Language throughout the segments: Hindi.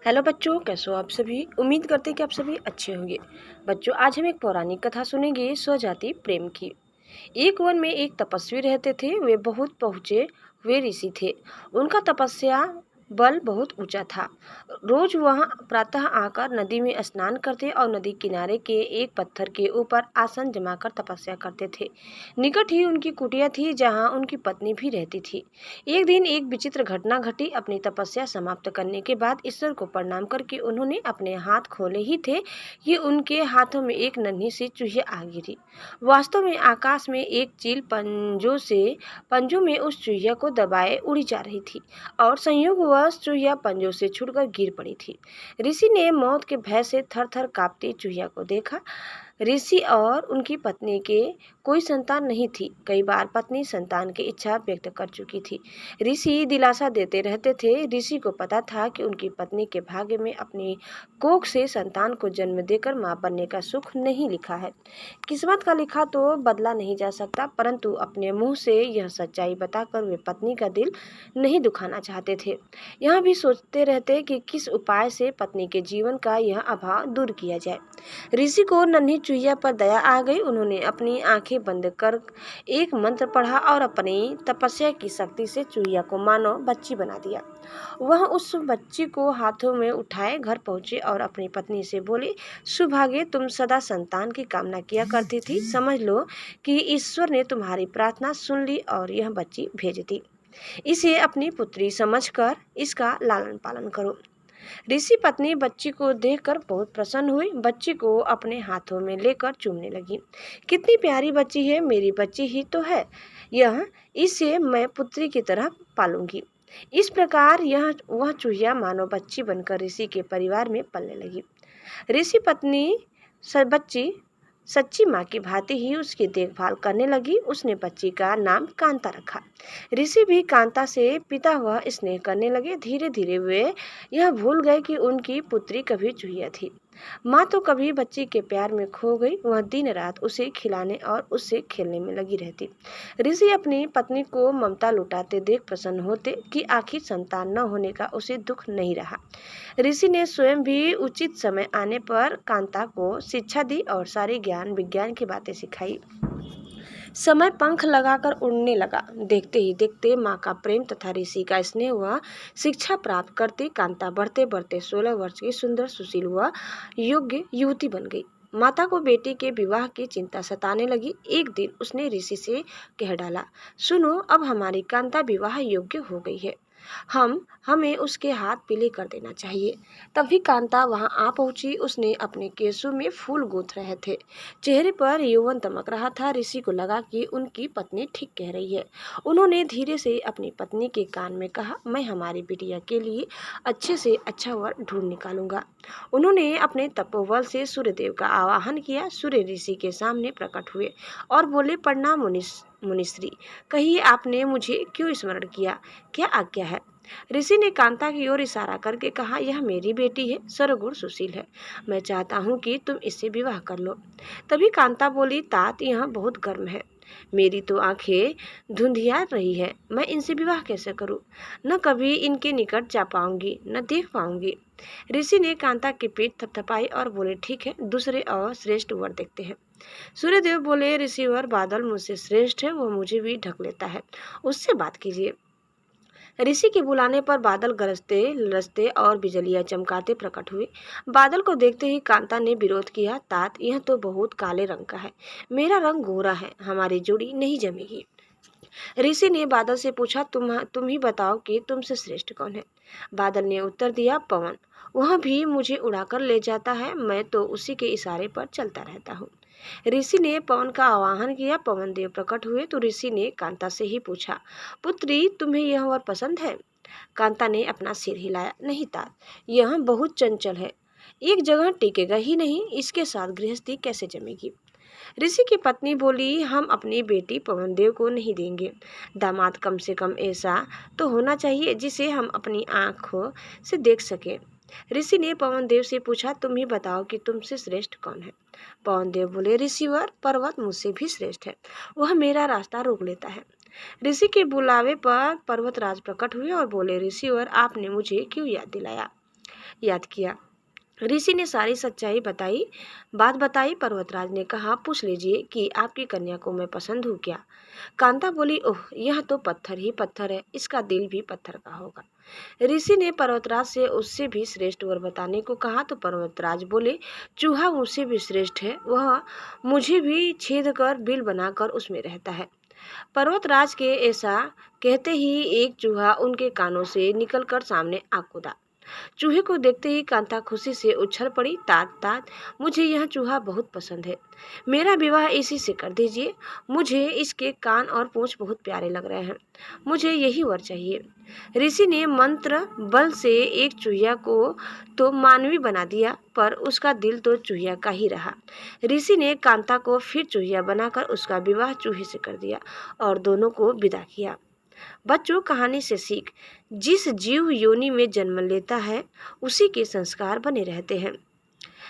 हेलो बच्चों, कैसे हो आप सभी। उम्मीद करते हैं कि आप सभी अच्छे होंगे। बच्चों, आज हम एक पौराणिक कथा सुनेंगे स्वजाति प्रेम की। एक वन में एक तपस्वी रहते थे। वे बहुत पहुँचे हुए ऋषि थे। उनका तपस्या बल बहुत ऊंचा था। रोज वह प्रातः आकर नदी में स्नान करते और नदी किनारे के एक पत्थर के ऊपर आसन जमाकर तपस्या करते थे। निकट ही उनकी कुटिया थी, जहाँ उनकी पत्नी भी रहती थी। एक दिन एक विचित्र घटना घटी। अपनी तपस्या समाप्त करने के बाद ईश्वर को प्रणाम करके उन्होंने अपने हाथ खोले ही थे कि उनके हाथों में एक नन्ही सी चूहिया आ गिरी। वास्तव में आकाश में एक चील पंजों में उस चूहिया को दबाए उड़ी जा रही थी और संयोगवश चूहिया पंजों से छूटकर गिर पड़ी थी। ऋषि ने मौत के भय से थर थर कांपती चूहिया को देखा। ऋषि और उनकी पत्नी के कोई संतान नहीं थी। कई बार पत्नी संतान की इच्छा व्यक्त कर चुकी थी। ऋषि दिलासा देते रहते थे। ऋषि को पता था कि उनकी पत्नी के भाग्य में अपनी कोख से संतान को जन्म देकर मां बनने का सुख नहीं लिखा है। किस्मत का लिखा तो बदला नहीं जा सकता, परंतु अपने मुंह से यह सच्चाई बताकर वे पत्नी का दिल नहीं दुखाना चाहते थे। यह भी सोचते रहते कि किस उपाय से पत्नी के जीवन का यह अभाव दूर किया जाए। ऋषि को नन्ही चूहिया पर दया आ गई। उन्होंने अपनी आंखें बंद कर एक मंत्र पढ़ा और अपनी तपस्या की शक्ति से चूहिया को मानो बच्ची बना दिया। वह उस बच्ची को हाथों में उठाए घर पहुंचे और अपनी पत्नी से बोले, सुभागे, तुम सदा संतान की कामना किया करती थी। समझ लो कि ईश्वर ने तुम्हारी प्रार्थना सुन ली और यह बच्ची भेज दी। इसे अपनी पुत्री समझकर इसका लालन पालन करो। ऋषि पत्नी बच्ची को देखकर बहुत प्रसन्न हुई। बच्ची को अपने हाथों में लेकर चूमने लगी। कितनी प्यारी बच्ची है, मेरी बच्ची ही तो है यह, इसे मैं पुत्री की तरह पालूंगी। इस प्रकार वह चूहिया मानो बच्ची बनकर ऋषि के परिवार में पलने लगी। ऋषि पत्नी बच्ची सच्ची माँ की भांति ही उसकी देखभाल करने लगी। उसने बच्ची का नाम कांता रखा। ऋषि भी कांता से पिता हुआ स्नेह करने लगे। धीरे धीरे वे यह भूल गए कि उनकी पुत्री कभी चूहिया थी। माँ तो कभी बच्ची के प्यार में खो गई। वह दिन रात उसे खिलाने और उससे खेलने में लगी रहती। ऋषि अपनी पत्नी को ममता लुटाते देख प्रसन्न होते कि आखिर संतान न होने का उसे दुख नहीं रहा। ऋषि ने स्वयं भी उचित समय आने पर कांता को शिक्षा दी और सारी ज्ञान विज्ञान की बातें सिखाई। समय पंख लगाकर उड़ने लगा। देखते ही देखते माँ का प्रेम तथा ऋषि का स्नेह हुआ। शिक्षा प्राप्त करती कांता बढ़ते बढ़ते 16 वर्ष की सुंदर सुशील हुआ योग्य युवती बन गई। माता को बेटी के विवाह की चिंता सताने लगी। एक दिन उसने ऋषि से कह डाला, सुनो, अब हमारी कांता विवाह योग्य हो गई है। हमें उसके हाथ पीले कर देना चाहिए। तभी कांता वहां आ पहुंची। उसने अपने केसों में फूल गूंथ रहे थे। चेहरे पर यौवन दमक रहा था। ऋषि को लगा कि उनकी पत्नी ठीक कह रही है। उन्होंने धीरे से अपनी पत्नी के कान में कहा, मैं हमारी बिटिया के लिए अच्छे से अच्छा वर ढूंढ निकालूंगा। उन्होंने अपने तपोबल से सूर्यदेव का आवाहन किया। सूर्य ऋषि के सामने प्रकट हुए और बोले, प्रणाम मुनिश्री, कहिए आपने मुझे क्यों स्मरण किया, क्या आज्ञा है। ऋषि ने कांता की ओर इशारा करके कहा, यह मेरी बेटी है, सर्वगुण सुशील है। मैं चाहता हूँ कि तुम इससे विवाह कर लो। तभी कांता बोली, तात, यह बहुत गर्म है। मेरी तो आंखें धुंधिया रही है। मैं इनसे विवाह कैसे करूं? न कभी इनके निकट जा पाऊंगी, न देख पाऊंगी। ऋषि ने कांता की पीठ थपथपाई और बोले, ठीक है, दूसरे और श्रेष्ठ वर देखते हैं। सूर्यदेव बोले, ऋषिवर बादल मुझसे श्रेष्ठ है, वो मुझे भी ढक लेता है, उससे बात कीजिए। ऋषि के बुलाने पर बादल गरजते लरजते और बिजलियां चमकाते प्रकट हुए। बादल को देखते ही कांता ने विरोध किया, तात, यह तो बहुत काले रंग का है, मेरा रंग गोरा है, हमारी जोड़ी नहीं जमेगी। ऋषि ने बादल से पूछा, तुम ही बताओ कि तुमसे श्रेष्ठ कौन है। बादल ने उत्तर दिया, पवन, वह भी मुझे उड़ाकर ले जाता है, मैं तो उसी के इशारे पर चलता रहता हूँ। ऋषि ने पवन का आवाहन किया। पवन देव प्रकट हुए तो ऋषि ने कांता से ही पूछा, पुत्री, तुम्हें यह वर पसंद है? कांता ने अपना सिर हिलाया, नहीं तात, यह बहुत चंचल है, एक जगह टिकेगा ही नहीं, इसके साथ गृहस्थी कैसे जमेगी। ऋषि की पत्नी बोली, हम अपनी बेटी पवन देव को नहीं देंगे। दामाद कम से कम ऐसा तो होना चाहिए जिसे हम अपनी आंखों से देख सकें। ऋषि ने पवन देव से पूछा, तुम ही बताओ कि तुमसे श्रेष्ठ कौन है। पवन देव बोले, ऋषिवर, पर्वत मुझसे भी श्रेष्ठ है, वह मेरा रास्ता रोक लेता है। ऋषि के बुलावे पर पर्वतराज प्रकट हुए और बोले, ऋषिवर, आपने मुझे क्यों याद दिलाया? याद किया। ऋषि ने सारी सच्चाई बात बताई। पर्वतराज ने कहा, पूछ लीजिए कि आपकी कन्या को मैं पसंद हूँ क्या। कांता बोली, ओह, यह तो पत्थर ही पत्थर है, इसका दिल भी पत्थर का होगा। ऋषि ने पर्वतराज से उससे भी श्रेष्ठ वर बताने को कहा तो पर्वतराज बोले, चूहा मुझसे भी श्रेष्ठ है, वह मुझे भी छेद कर बिल बनाकर उसमें रहता है। पर्वतराज के ऐसा कहते ही एक चूहा उनके कानों से निकलकर सामने आ कूदा। चूहे को देखते ही कांता खुशी से उछल पड़ी, तात तात, मुझे यह चूहा बहुत पसंद है, मेरा विवाह इसी से कर दीजिए। मुझे इसके कान और पूंछ बहुत प्यारे लग रहे हैं, मुझे यही वर चाहिए। ऋषि ने मंत्र बल से एक चूहिया को तो मानवी बना दिया, पर उसका दिल तो चूहिया का ही रहा। ऋषि ने कांता को फिर चूहिया बनाकर उसका विवाह चूहे से कर दिया और दोनों को विदा किया। बच्चों, कहानी से सीख, जिस जीव योनि में जन्म लेता है उसी के संस्कार बने रहते हैं।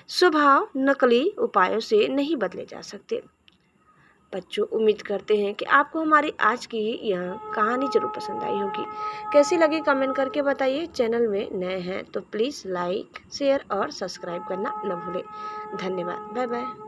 स्वभाव नकली उपायों से नहीं बदले जा सकते। बच्चों, उम्मीद करते हैं कि आपको हमारी आज की यह कहानी जरूर पसंद आई होगी। कैसी लगी कमेंट करके बताइए। चैनल में नए हैं तो प्लीज़ लाइक, शेयर और सब्सक्राइब करना न भूलें। धन्यवाद। Bye bye.